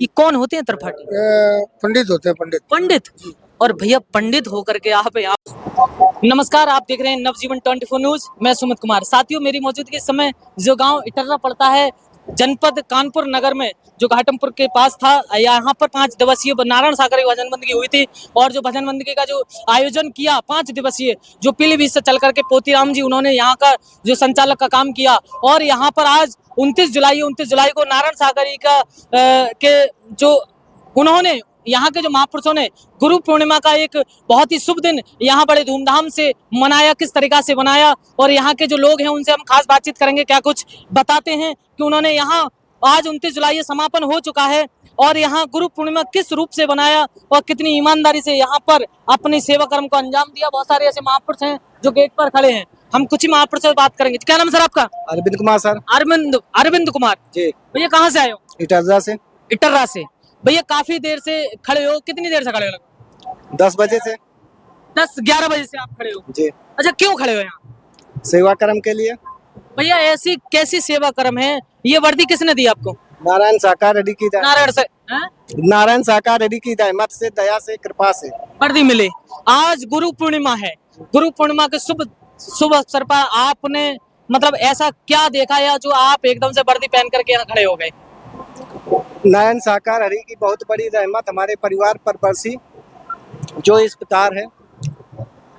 ये कौन होते हैं त्रिपाठी? पंडित होते हैं, पंडित। पंडित। और भैया पंडित होकर के आप नमस्कार, आप देख रहे हैं नवजीवन 24 न्यूज। मैं सुमित कुमार। साथियों, मेरी मौजूदगी इस समय जो गांव इटर्रा पड़ता है जनपद कानपुर नगर में, जो घाटमपुर के पास था, यहाँ पर 5 दिवसीय नारायण सागर की भजन बंदगी हुई थी। और जो भजन बंदगी का जो आयोजन किया 5 दिवसीय, जो पीलीभीत से चल करके पोतीराम जी उन्होंने यहाँ का जो संचालक का काम किया। और यहाँ पर आज 29 जुलाई को नारायण सागरी का के जो उन्होंने यहाँ के जो महापुरुषों ने गुरु पूर्णिमा का एक बहुत ही शुभ दिन यहाँ बड़े धूमधाम से मनाया, किस तरीका से मनाया। और यहाँ के जो लोग हैं उनसे हम खास बातचीत करेंगे, क्या कुछ बताते हैं कि उन्होंने यहाँ आज 29 जुलाई समापन हो चुका है और यहाँ गुरु पूर्णिमा किस रूप से बनाया और कितनी ईमानदारी से यहाँ पर अपनी सेवा कर्म को अंजाम दिया। बहुत सारे ऐसे महापुरुष हैं जो गेट पर खड़े हैं। हम कुछ ही महापुरुष से बात करेंगे। क्या नाम सर आपका? अरविंद कुमार सर। अरविंद कुमार जी। भैया कहाँ से आए हो? इटर्रा से। इटर्रा से। भैया काफी देर से खड़े हो, कितनी देर से खड़े हो? 10 बजे से। 10-11 बजे से आप खड़े हो जी। अच्छा, क्यों खड़े हो यहाँ? सेवा कर्म के लिए। भैया ऐसी कैसी सेवा कर्म है? ये वर्दी किसने दी आपको? नारायण साकार रेड्डी की नारायण साकार रेड्डी की मत से, दया से, कृपा से वर्दी मिले। आज गुरु पूर्णिमा है। गुरु पूर्णिमा के शुभ अवसर पर आपने मतलब ऐसा क्या देखा या जो आप एकदम से वर्दी पहन करके यहाँ खड़े हो गए? नारायण साकार हरि की बहुत बड़ी रहमत हमारे परिवार पर बरसी, जो इस प्रकार है।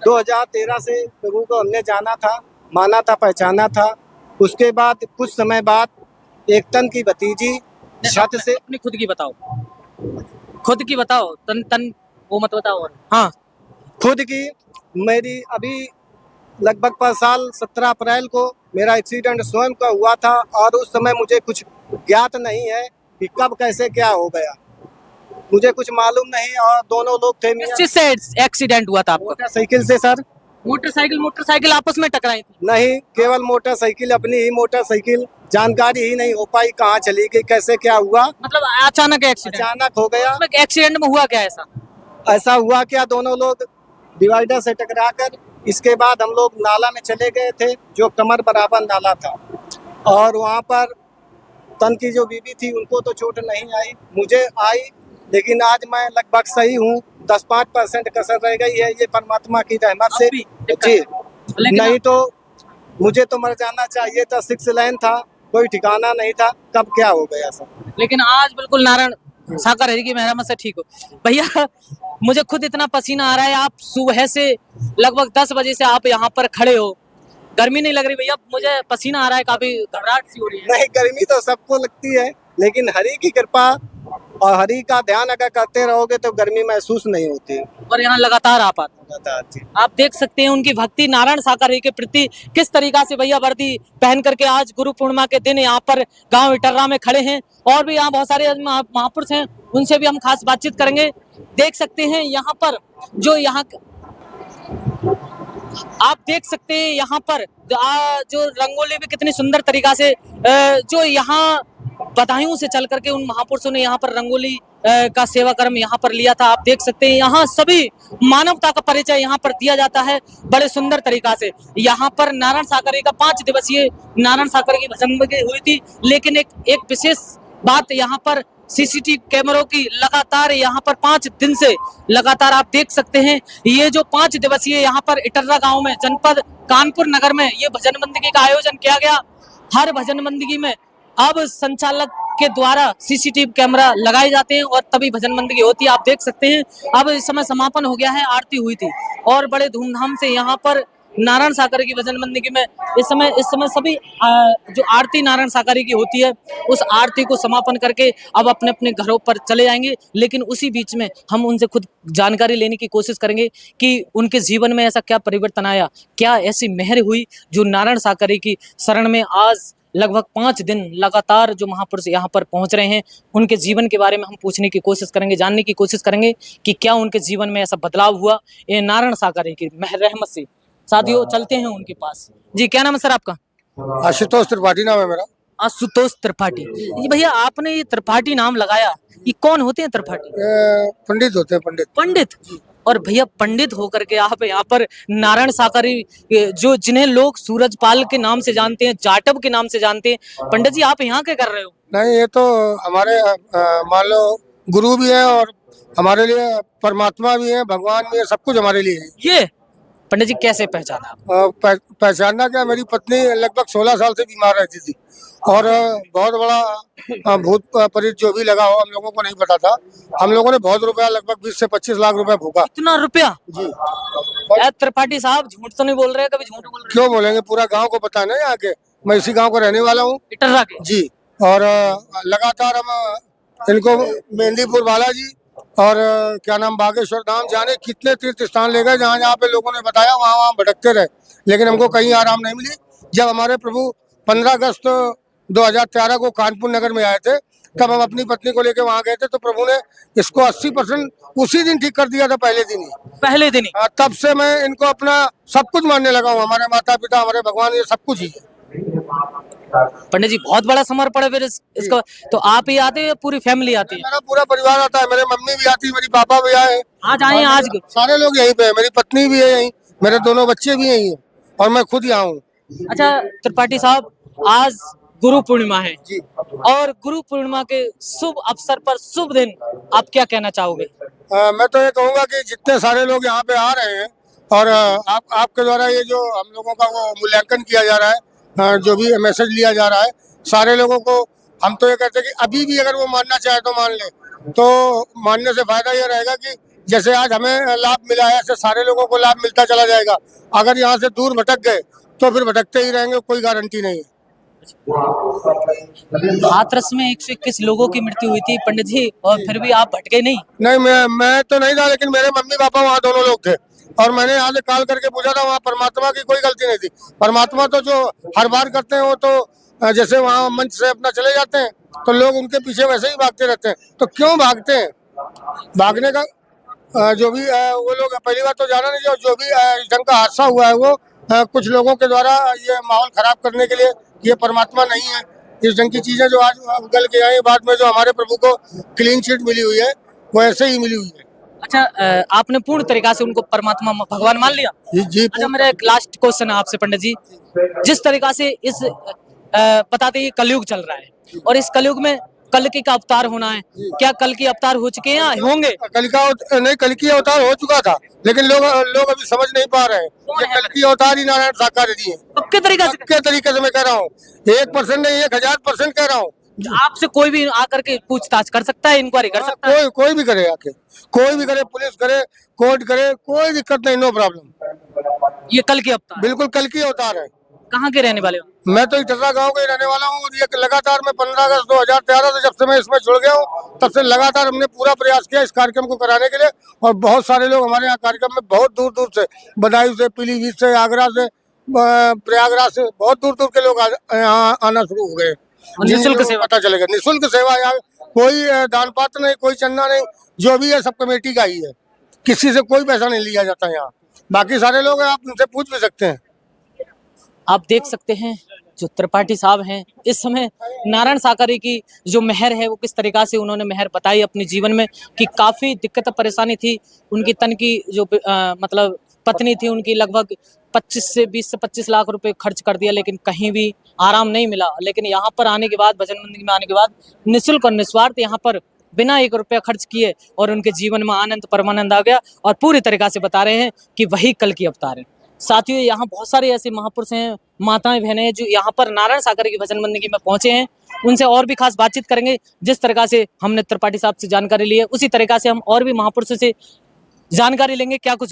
2013 से प्रभु को हमने जाना था, माना था, पहचाना था। उसके बाद कुछ समय बाद एक तन की भतीजी छत से अपनी खुद की बताओ, खुद की बताओ, तन वो मत बताओ। हाँ, खुद की मेरी अभी लगभग 5 साल 17 अप्रैल को मेरा एक्सीडेंट स्वयं का हुआ था और उस समय मुझे कुछ ज्ञात नहीं है कि कब कैसे क्या हो गया, मुझे कुछ मालूम नहीं। और दोनों लोग थे। किस चीज से एक्सीडेंट हुआ था आपका? मोटरसाइकिल से सर। मोटरसाइकिल आपस में टकराई थी? नहीं, केवल मोटरसाइकिल, अपनी ही मोटरसाइकिल। जानकारी ही नहीं हो पाई कहाँ चली गई, कैसे क्या हुआ। मतलब अचानक एक्सीडेंट? अचानक हो गया। एक्सीडेंट में हुआ क्या ऐसा हुआ क्या, दोनों लोग डिवाइडर से टकरा कर, इसके बाद हम लोग नाला में चले गए थे, जो कमर बराबर नाला था। और वहाँ पर तन की जो बीवी थी उनको तो चोट नहीं आई, मुझे आई। लेकिन आज मैं लगभग सही हूँ। 10-5% कसर रह गई है, ये परमात्मा की रहमत से जी। नहीं तो मुझे तो मर जाना चाहिए था। 6 लाइन था, कोई ठिकाना नहीं था कब क्या हो गया सर। लेकिन आज बिल्कुल नारायण सागर हरि की मेहरबानी से ठीक हो। भैया मुझे खुद इतना पसीना आ रहा है। आप सुबह से लगभग 10 बजे से आप यहाँ पर खड़े हो, गर्मी नहीं लग रही भैया? मुझे पसीना आ रहा है, काफी घबराहट सी हो रही है। नहीं, गर्मी तो सबको लगती है, लेकिन हरि की कृपा और हरि का ध्यान अगर करते रहोगे तो गर्मी महसूस नहीं होती। और यहाँ लगातार आप आते हैं। आप देख सकते हैं उनकी भक्ति नारायण सागर हरि के प्रति किस तरीका से भैया वर्दी पहन करके आज गुरु पूर्णिमा के दिन यहाँ पर गांव इटर्रा में खड़े हैं। और भी यहाँ बहुत सारे महापुरुष हैं, उनसे भी हम खास बातचीत करेंगे। देख सकते हैं यहाँ पर जो आप देख सकते हैं यहाँ पर जो रंगोली भी कितनी सुंदर तरीका से जो यहाँ बधाइयों से चल करके उन महापुरुषों ने यहाँ पर रंगोली का सेवा कर्म यहाँ पर लिया था। आप देख सकते हैं यहाँ सभी मानवता का परिचय यहाँ पर दिया जाता है बड़े सुंदर तरीका से। यहाँ पर नारायण सागर का 5 दिवसीय नारायण सागर की भजन बंदगी हुई थी। लेकिन एक विशेष बात यहाँ पर सीसीटीवी कैमरों की लगातार यहाँ पर 5 दिन से लगातार आप देख सकते हैं। ये जो 5 दिवसीय यहाँ पर इटर्रा गांव में जनपद कानपुर नगर में ये भजन बंदगी का आयोजन किया गया। हर भजन बंदगी में अब संचालक के द्वारा सीसीटीवी कैमरा लगाए जाते हैं और तभी भजन बंदगी होती है। आप देख सकते हैं अब इस समय समापन हो गया है, आरती हुई थी और बड़े धूमधाम से यहाँ पर नारायण सागर की भजन बंदगी में इस समय सभी जो आरती नारायण सागर की होती है उस आरती को समापन करके अब अपने अपने घरों पर चले जाएंगे। लेकिन उसी बीच में हम उनसे खुद जानकारी लेने की कोशिश करेंगे कि उनके जीवन में ऐसा क्या परिवर्तन आया, क्या ऐसी मेहर हुई जो नारायण सागर की शरण में आज लगभग 5 दिन लगातार जो महापुरुष यहाँ पर पहुंच रहे हैं। उनके जीवन के बारे में हम पूछने की कोशिश करेंगे, जानने की कोशिश करेंगे कि क्या उनके जीवन में ऐसा बदलाव हुआ ये नारायण सागर की मेहर रहमत से। साथियों चलते हैं उनके पास। जी क्या नाम है सर आपका? आशुतोष त्रिपाठी नाम है मेरा। आशुतोष त्रिपाठी। जी भैया आपने ये त्रिपाठी नाम लगाया, ये कौन होते हैं त्रिपाठी? पंडित होते हैं, पंडित। पंडित। और भैया पंडित होकर के आप यहाँ पर नारायण साकरी जिन्हें लोग सूरजपाल के नाम से जानते हैं, जाटव के नाम से जानते हैं, पंडित जी आप यहाँ क्या कर रहे हो? नहीं, ये तो हमारे मान लो गुरु भी है और हमारे लिए परमात्मा भी है, भगवान भी है, सब कुछ हमारे लिए है। ये पंडित जी कैसे पहचाना आप? पहचानना क्या, मेरी पत्नी लगभग 16 साल से बीमार रहती थी और बहुत बड़ा भूत प्रेत जो भी लगा हो हम लोगों को नहीं पता था। हम लोगों ने बहुत रुपया, लगभग 20 से 25 लाख रुपया फूका। इतना रुपया? जी। यार त्रिपाठी साहब झूठ तो नहीं बोल रहे, कभी झूठ बोल रहे क्यों बोलेंगे, पूरा गांव को पता है ना यहाँ के, मैं इसी गांव का रहने वाला हूँ। इटर्रा के? जी। और लगातार हम इनको मेहंदीपुर बालाजी और क्या नाम बागेश्वर धाम, जाने कितने तीर्थ स्थान ले गए, जहाँ जहाँ पे लोगों ने बताया वहाँ वहाँ भटकते रहे, लेकिन हमको कहीं आराम नहीं मिली। जब हमारे प्रभु 15 अगस्त 2013 को कानपुर नगर में आए थे, तब हम अपनी पत्नी को लेकर वहाँ गए थे, तो प्रभु ने इसको 80% उसी दिन ठीक कर दिया था, पहले दिन ही। पहले दिन ही? तब से मैं इनको अपना सब कुछ मानने लगा हूँ, हमारे माता पिता, हमारे भगवान, ये सब कुछ ही है। पंडित जी बहुत बड़ा समर्पण है फिर इसका। तो आप ही आते हैं या पूरी फैमिली आती है? मेरा पूरा परिवार आता है, मेरे मम्मी भी आती है, मेरी पापा भी आए। आज आए हैं? आज सारे लोग यहीं पे हैं, मेरी पत्नी भी है यहीं, मेरे दोनों बच्चे भी यहीं हैं और मैं खुद यहाँ हूँ। अच्छा त्रिपाठी साहब, आज गुरु पूर्णिमा है जी। और गुरु पूर्णिमा के शुभ अवसर पर, शुभ दिन, आप क्या कहना चाहोगे? मैं तो ये कहूँगा कि जितने सारे लोग यहाँ पे आ रहे हैं और आपके द्वारा ये जो हम लोगों का वो मूल्यांकन किया जा रहा है, जो भी मैसेज लिया जा रहा है, सारे लोगों को हम तो ये कहते हैं कि अभी भी अगर वो मानना चाहे तो मान ले। तो मानने से फायदा ये रहेगा कि जैसे आज हमें लाभ मिला है, ऐसे सारे लोगों को लाभ मिलता चला जाएगा। अगर यहाँ से दूर भटक गए तो फिर भटकते ही रहेंगे, कोई गारंटी नहीं है। हाथरस में 121 लोगों की मृत्यु हुई थी पंडित जी, और फिर भी आप भटके नहीं? नहीं, मैं तो नहीं था, लेकिन मेरे मम्मी पापा वहाँ दोनों लोग थे और मैंने यहाँ से कॉल करके पूछा था, वहाँ परमात्मा की कोई गलती नहीं थी। परमात्मा तो जो हर बार करते हैं वो तो जैसे वहाँ मंच से अपना चले जाते हैं तो लोग उनके पीछे वैसे ही भागते रहते हैं। तो क्यों भागते हैं? भागने का जो भी वो लोग पहली बार तो जाना नहीं, जो भी इस ढंग का हादसा हुआ है वो कुछ लोगों के द्वारा ये माहौल खराब करने के लिए, ये परमात्मा नहीं है। इस ढंग की चीजें जो आज गल के आई, बाद में जो हमारे प्रभु को क्लीन चिट मिली हुई है वो ऐसे ही मिली हुई है। अच्छा, आपने पूर्ण तरीका से उनको परमात्मा भगवान मान लिया? जी। अच्छा, मेरा एक लास्ट क्वेश्चन है आपसे पंडित जी। जिस तरीका से इस बताते ये कलयुग चल रहा है और इस कलयुग में कल्कि का अवतार होना है, क्या कल्कि अवतार हो चुके हैं या होंगे? कल्कि अवतार हो चुका था, लेकिन लोग अभी समझ नहीं पा रहे हैं। ये कल्कि अवतार ही नारायण साकार जी है। पक्के तरीके से मैं कह रहा हूँ, 1% नहीं 1000% कह रहा हूँ। आपसे कोई भी आकर के पूछताछ कर सकता है, इंक्वायरी कर सकता है? कोई भी करे, आके कोई भी करे, पुलिस करे, कोर्ट करे, कोई दिक्कत नहीं, नो प्रॉब्लम। ये कल्कि अवतार बिल्कुल कल्कि अवतार है। कहाँ के रहने वाले हो? मैं तो इटर्रा गांव का ही रहने वाला हूँ और ये लगातार मैं 15 अगस्त 2013 से जब से मैं इसमें जुड़ गया हूँ, तब से लगातार हमने पूरा प्रयास किया इस कार्यक्रम को कराने के लिए। और बहुत सारे लोग हमारे यहाँ कार्यक्रम में बहुत दूर दूर से, बदायूं से, पीलीभीत से, आगरा से, प्रयागराज से, बहुत दूर दूर के लोग यहाँ आना शुरू हो गए। निःशुल्क सेवा पता चलेगा, निःशुल्क सेवा, यहाँ कोई दान पात्र नहीं, कोई चंदा नहीं, जो भी है सब कमेटी का ही है, किसी से कोई पैसा नहीं लिया जाता यहाँ। बाकी सारे लोग आप उनसे पूछ भी सकते हैं। आप देख सकते हैं जो त्रिपाठी साहब हैं, इस समय नारायण साकारी की जो मेहर है वो किस तरीका से उन्होंने मेहर बताई अपने जीवन में, कि काफ़ी दिक्कत परेशानी थी। उनकी तन की जो मतलब पत्नी थी, उनकी लगभग 20 से 25 लाख रुपए खर्च कर दिया, लेकिन कहीं भी आराम नहीं मिला। लेकिन यहाँ पर आने के बाद, भजन मंदिर में आने के बाद, निःशुल्क और निस्वार्थ यहाँ पर बिना 1 रुपया खर्च किए और उनके जीवन में आनंद परमानंद आ गया, और पूरी तरीका से बता रहे हैं कि वही कल की अवतार है। साथियों, यहाँ बहुत सारे ऐसे महापुरुष हैं, माताएं, बहनें हैं जो यहाँ पर नारायण सागर की भजन मंदिर में पहुंचे हैं। उनसे और भी खास बातचीत करेंगे। जिस तरीका से हमने त्रिपाठी साहब से जानकारी ली है, उसी तरीका से हम और भी महापुरुषों से जानकारी लेंगे, क्या कुछ